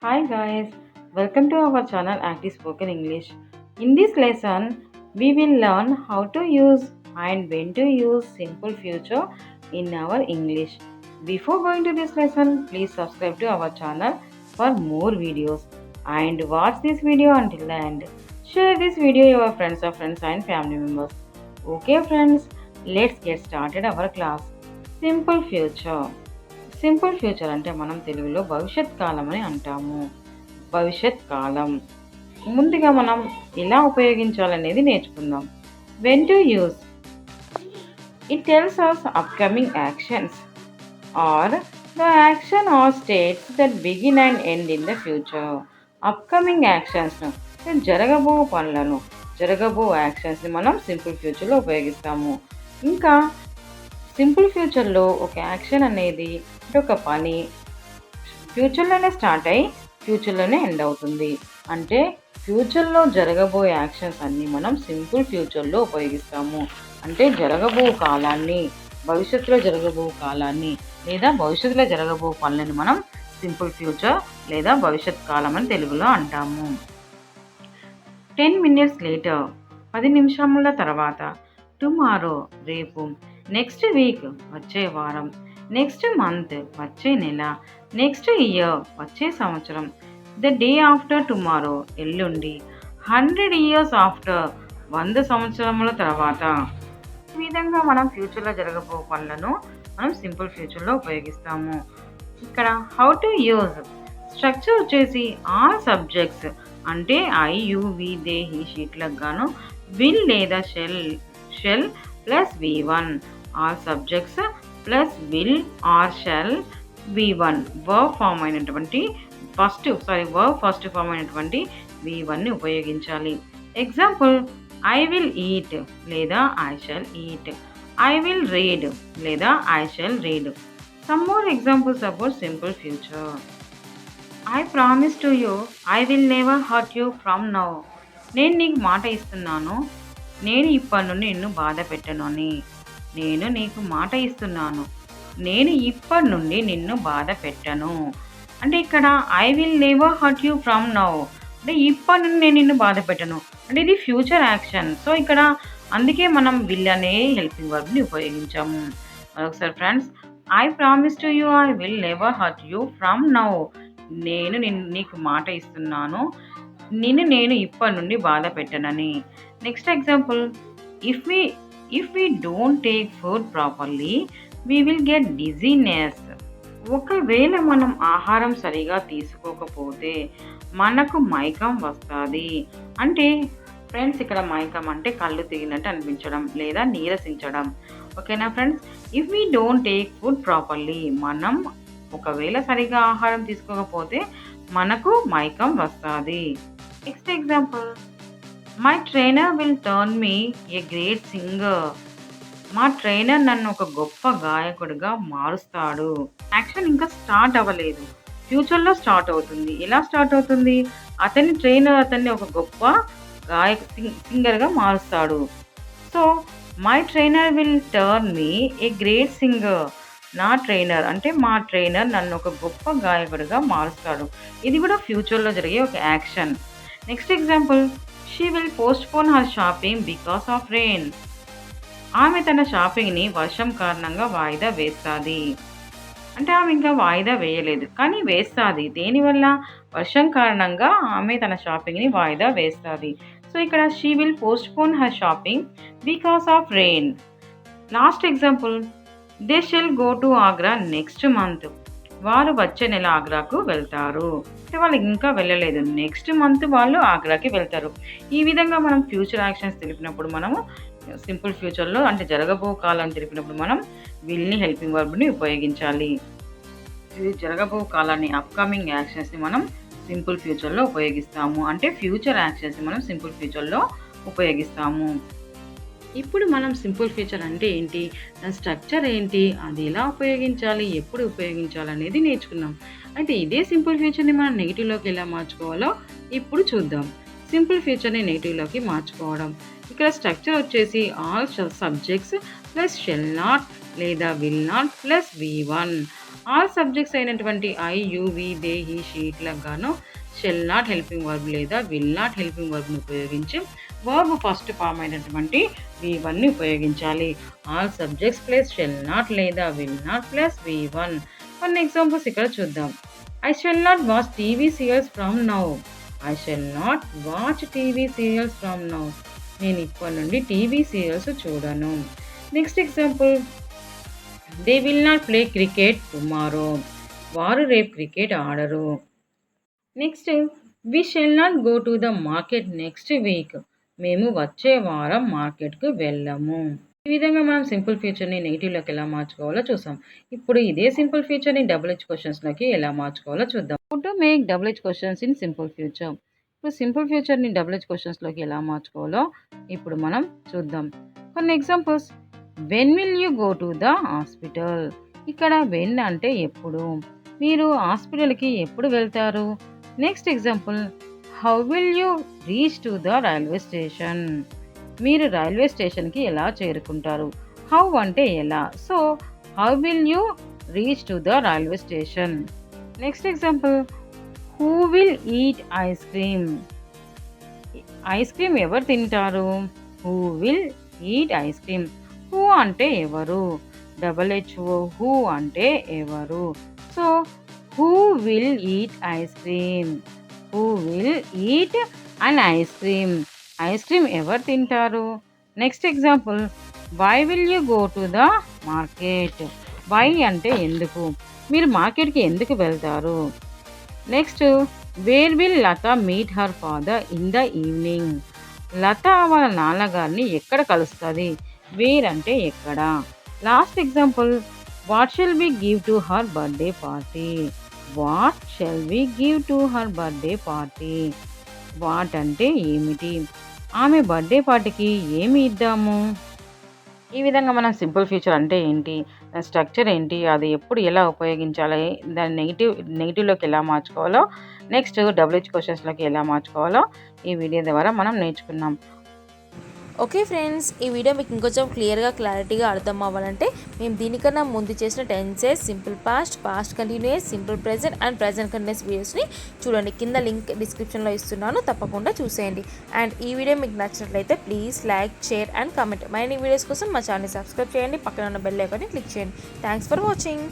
Hi guys, welcome to our channel Active Spoken English. In this lesson, we will learn how to use and when to use simple future in our English. Before going to this lesson, please subscribe to our channel for more videos and watch this video until the end. Share this video to your friends and family members. Okay friends, let's get started our class. Simple future. Simple future అంటే మనం తెలుగులో భవిష్యత్ కాలం అని అంటాము. భవిష్యత్ కాలం. ముందుగా మనం ఎలా ఉపయోగించాలనేది నేర్చుకుందాం. When to use. It tells us upcoming actions or the action or states that begin and end in the future. Upcoming actions జరగబో పనులను జరగబో యాక్షన్స్ని మనం సింపుల్ ఫ్యూచర్లో ఉపయోగిస్తాము. ఇంకా సింపుల్ ఫ్యూచర్లో ఒక యాక్షన్ అనేది అంటే ఒక పని ఫ్యూచర్లోనే స్టార్ట్ అయ్యి ఫ్యూచర్లోనే ఎండ్ అవుతుంది. అంటే ఫ్యూచర్లో జరగబోయే యాక్షన్స్ అన్నీ మనం సింపుల్ ఫ్యూచర్లో ఉపయోగిస్తాము. అంటే జరగబో కాలాన్ని, భవిష్యత్తులో జరగబో కాలాన్ని లేదా భవిష్యత్తులో జరగబో పనులని మనం సింపుల్ ఫ్యూచర్ లేదా భవిష్యత్ కాలం అని తెలుగులో అంటాము. 10 minutes later, 10 నిమిషముల తర్వాత, టుమారో రేపు, నెక్స్ట్ వీక్ వచ్చే వారం, నెక్స్ట్ మంత్ వచ్చే నెల, నెక్స్ట్ ఇయర్ వచ్చే సంవత్సరం, ద డే ఆఫ్టర్ టుమారో ఎల్లుండి, 100 years ఆఫ్టర్ 100 సంవత్సరముల తర్వాత. ఈ విధంగా మనం ఫ్యూచర్లో జరగబో పనులను మనం సింపుల్ ఫ్యూచర్లో ఉపయోగిస్తాము. ఇక్కడ హౌ టు యూజ్ స్ట్రక్చర్ వచ్చేసి ఆల్ సబ్జెక్ట్స్ అంటే I you we they he షీట్లకు గాను విల్ లేదా shall plus V1 all subjects plus will or shall V1 verb form అయినటువంటి వర్బ్ ఫస్ట్ ఫామ్ అయినటువంటి V1ని ఉపయోగించాలి. ఎగ్జాంపుల్ ఐ విల్ ఈట్ లేదా I shall eat, I will read లేదా I shall read. Some more examples about simple future. I promise to you I will never hurt you from now. నేను నీకు మాట ఇస్తున్నాను, నేను ఇప్పటి నుండి నిన్ను బాధ పెట్టను అని. నేను నీకు మాట ఇస్తున్నాను, నేను ఇప్పటి నుండి నిన్ను బాధ పెట్టను. అంటే ఇక్కడ I will never hurt you from now అంటే ఇప్పటి నుండి నేను నిన్ను బాధ పెట్టను అంటే ఇది ఫ్యూచర్ యాక్షన్. సో ఇక్కడ అందుకే మనం విల్ అనే హెల్పింగ్ వర్బ్ని ఉపయోగించాము. మరొకసారి friends, I promise to you I will never hurt you from now. నేను నీకు మాట ఇస్తున్నాను, నేను ఇప్పటి నుండి బాధ పెట్టనని. Next example, if we don't take food properly we will get dizziness. ఒకవేళ మనం ఆహారం సరిగా తీసుకోకపోతే మనకు మైకం వస్తుంది. అంటే ఫ్రెండ్స్ ఇక్కడ మైకం అంటే కళ్ళు తిరిగినట్టు అనిపించడం లేదా నీరసించడం. ఓకేనా friends, if we don't take food properly మనం ఒకవేళ సరిగా ఆహారం తీసుకోకపోతే మనకు మైకం వస్తుంది. Next example, my trainer will turn me a great singer. మా ట్రైనర్ నన్ను ఒక గొప్ప గాయకుడిగా మారుస్తాడు. యాక్షన్ ఇంకా స్టార్ట్ అవ్వలేదు, ఫ్యూచర్లో స్టార్ట్ అవుతుంది. ఎలా స్టార్ట్ అవుతుంది? ట్రైనర్ అతన్ని ఒక గొప్ప సింగర్గా మారుస్తాడు. So my trainer will turn me a great singer. నా ట్రైనర్ అంటే మా ట్రైనర్ నన్ను ఒక గొప్ప గాయకుడిగా మారుస్తాడు. ఇది కూడా ఫ్యూచర్లో జరిగే ఒక action. Next example, she will postpone her shopping because of rain. ఆమె తన షాపింగ్ని వర్షం కారణంగా వాయిదా వేస్తుంది. అంటే ఆమె ఇంకా వాయిదా వేయలేదు కానీ వేస్తుంది. దేనివల్ల? వర్షం కారణంగా ఆమె తన షాపింగ్ని వాయిదా వేస్తుంది. సో ఇక్కడ she will postpone her shopping because of rain. Last example, they shall go to Agra next month. వాళ్ళు వచ్చే నెల ఆగ్రాకు వెళ్తారు. అంటే వాళ్ళు ఇంకా వెళ్ళలేదు, నెక్స్ట్ మంత్ వాళ్ళు ఆగ్రాకి వెళ్తారు. ఈ విధంగా మనం ఫ్యూచర్ యాక్షన్స్ తెలిపినప్పుడు మనము సింపుల్ ఫ్యూచర్లో అంటే జరగబో కాలం తెలిపినప్పుడు మనం విల్ని హెల్పింగ్ వర్బ్ని ఉపయోగించాలి. ఇది జరగబో కాలాన్ని అప్కమింగ్ యాక్షన్స్ని మనం సింపుల్ ఫ్యూచర్లో ఉపయోగిస్తాము. అంటే ఫ్యూచర్ యాక్షన్స్ని మనం సింపుల్ ఫ్యూచర్లో ఉపయోగిస్తాము. ఇప్పుడు మనం సింపుల్ ఫ్యూచర్ అంటే ఏంటి, దాని స్ట్రక్చర్ ఏంటి, అది ఎలా ఉపయోగించాలి, ఎప్పుడు ఉపయోగించాలి అనేది నేర్చుకున్నాం. అయితే ఇదే సింపుల్ ఫ్యూచర్ని మనం నెగిటివ్లోకి ఎలా మార్చుకోవాలో ఇప్పుడు చూద్దాం. సింపుల్ ఫ్యూచర్ని నెగిటివ్లోకి మార్చుకోవడం. ఇక్కడ స్ట్రక్చర్ వచ్చేసి all subjects plus shall not లేదా will not plus V1. All subjects అయినటువంటి I, you, we, they, he, she ఇట్లకు గాను షెల్ నాట్ హెల్పింగ్ వర్బ్ లేదా విల్ నాట్ హెల్పింగ్ వర్బ్ని ఉపయోగించి వర్బ్ ఫస్ట్ ఫామ్ అయినటువంటి V1ని ఉపయోగించాలి. All subjects plus shall not లేదా విల్ నాట్ ప్లస్ V1. కొన్ని ఎగ్జాంపుల్స్ ఇక్కడ చూద్దాం. I shall not watch TV serials from now. I shall not watch TV serials from now. నేను ఇప్పటి నుండి టీవీ సీరియల్స్ చూడను. Next example, they will not play cricket tomorrow. వారు రేపు cricket ఆడరు. Next, we shall not go to the market next week. మేము వచ్చే వారం మార్కెట్కు వెళ్ళము. ఈ విధంగా మనం సింపుల్ ఫ్యూచర్ని నెగిటివ్లోకి ఎలా మార్చుకోవాలో చూసాం. ఇప్పుడు ఇదే సింపుల్ ఫ్యూచర్ని డబుల్ హెచ్ క్వశ్చన్స్లోకి ఎలా మార్చుకోవాలో చూద్దాం. How to make double H questions in simple future. ఇప్పుడు సింపుల్ ఫ్యూచర్ని డబుల్ హెచ్ క్వశ్చన్స్లోకి ఎలా మార్చుకోవాలో ఇప్పుడు మనం చూద్దాం. కొన్ని examples, when will you go to the hospital. ఇక్కడ వెన్ అంటే ఎప్పుడు, మీరు హాస్పిటల్కి ఎప్పుడు వెళ్తారు. Next example, how will you reach to the railway station. మీరు రైల్వే స్టేషన్కి ఎలా చేరుకుంటారు. హౌ అంటే ఎలా, so how will you reach to the railway station. Next example, who will eat ice cream. Ice cream ఎవరు తింటారు. Who will eat ice cream. Who అంటే ఎవరు, WHO, హూ అంటే ఎవరు, so who will eat ice cream. Who will eat and ice cream. Ice cream ఎవరు తింటారు. Next example, why will you go to the market. Why అంటే ఎందుకు, మీరు మార్కెట్కి ఎందుకు వెళ్తారు. Next, where will Latha meet her father in the evening. Latha వాళ్ళ నాన్నగారిని ఎక్కడ కలుస్తుంది. వేర్ అంటే ఎక్కడ. Last example, what shall we give to her birthday party. What shall we give to her birthday party. What అంటే ఏమిటి, ఆమె బర్త్డే పార్టీకి ఏమి ఇద్దాము. ఈ విధంగా మనం సింపుల్ ఫ్యూచర్ అంటే ఏంటి, స్ట్రక్చర్ ఏంటి, అది ఎప్పుడు ఎలా ఉపయోగించాలి, దాన్ని నెగిటివ్లోకి ఎలా మార్చుకోవాలో, నెక్స్ట్ డబ్ల్యూహెచ్ క్వశ్చన్స్లోకి ఎలా మార్చుకోవాలో ఈ వీడియో ద్వారా మనం నేర్చుకున్నాం. ఓకే ఫ్రెండ్స్, ఈ వీడియో మీకు ఇంకొంచెం క్లారిటీగా అర్థం అవ్వాలంటే మేము దీనికన్నా ముందు చేసిన tenses, simple past, past continuous, simple present and present continuous వీడియోస్ని చూడండి. కింద లింక్ డిస్క్రిప్షన్లో ఇస్తున్నాను, తప్పకుండా చూసేయండి. అండ్ ఈ వీడియో మీకు నచ్చినట్లయితే please like, share and comment. మరిన్ని వీడియోస్ కోసం మా ఛానల్ని సబ్స్క్రైబ్ చేయండి, పక్కన ఉన్న బెల్ ఐకాన్ని క్లిక్ చేయండి. Thanks for watching.